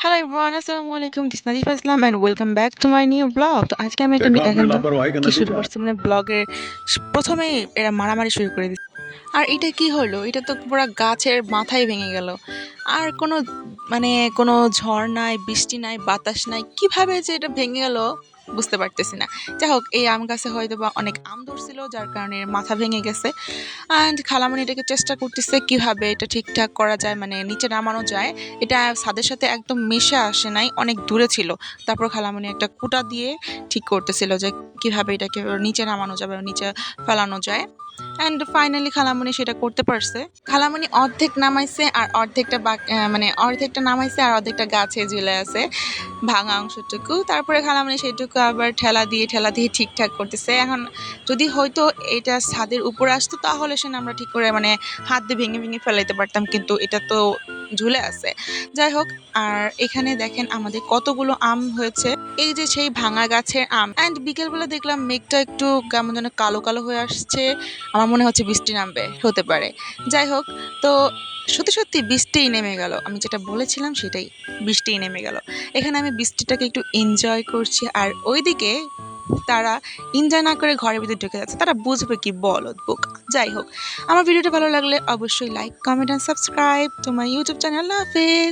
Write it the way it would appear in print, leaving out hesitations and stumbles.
Hello everyone, আসসালামু আলাইকুম। This Nazifa Islam and welcome back to my new blog. তো আজকে আমি একটা देखा आपने এখন लापरवाही का কি শুরু नतीजा है। করছি মানে ব্লগের প্রথমেই এরা মারামারি শুরু করে দিচ্ছে। আর এটা কি হলো? এটা তো পুরো গাছের মাথায় ভেঙে গেল। আর মানে কোনো ঝড় নাই, বৃষ্টি নাই, বাতাস নাই, কিভাবে যে এটা ভেঙে গেল বুঝতে পারতেছি না। যাই হোক, এই আম গাছে হয়তো বা অনেক আম ধরছিল, যার কারণে এর মাথা ভেঙে গেছে। অ্যান্ড খালামণি এটাকে চেষ্টা করতেছে কিভাবে এটা ঠিকঠাক করা যায়, মানে নিচে নামানো যায়। এটা ছাদের সাথে একদম মিশে আসে নাই, অনেক দূরে ছিল। তারপর খালামণি একটা কুটা দিয়ে ঠিক করতেছিল যে কিভাবে এটাকে নিচে নামানো যাবে, নিচে ফেলানো যায়। অ্যান্ড ফাইনালি খালামণি সেটা করতে পারছে। খালামণি অর্ধেক নামাইছে আর অর্ধেকটা মানে অর্ধেকটা নামাইছে আর অর্ধেকটা গাছে ঝুলে আছে ভাঙা অংশটুকু। তারপরে খালামণি সেটুকু আবার ঠেলা দিয়ে ঠিকঠাক করতেছে। এখন যদি হয়তো এটা ছাদের উপরে আসতো তাহলে সে আমরা ঠিক করে মানে হাত দিয়ে ভেঙে ভেঙে ফেলাইতে পারতাম, কিন্তু এটা তো ঝুলে আছে। যাই হোক, আর এখানে দেখেন আমাদের কতগুলো আম হয়েছে। এই যে সেই ভাঙা গাছের আম। অ্যান্ড বিকেলবেলা দেখলাম মেঘটা একটু কেমন যেন কালো কালো হয়ে আসছে। আমার মনে হচ্ছে বৃষ্টি নামবে, হতে পারে। যাই হোক, তো সত্যি সত্যি বৃষ্টিই নেমে গেল। আমি যেটা বলেছিলাম সেটাই, বৃষ্টিই নেমে গেল। এখানে আমি বৃষ্টিটাকে একটু এনজয় করছি, আর ওইদিকে তারা এনজয় না করে ঘরের ভিতরে ঢুকে যাচ্ছে। তারা বুঝবে কি, বলদ বোকা। যাই হোক, আমার ভিডিওটা ভালো লাগলে অবশ্যই like, comment and subscribe to my YouTube channel. আল্লাহ হাফেজ।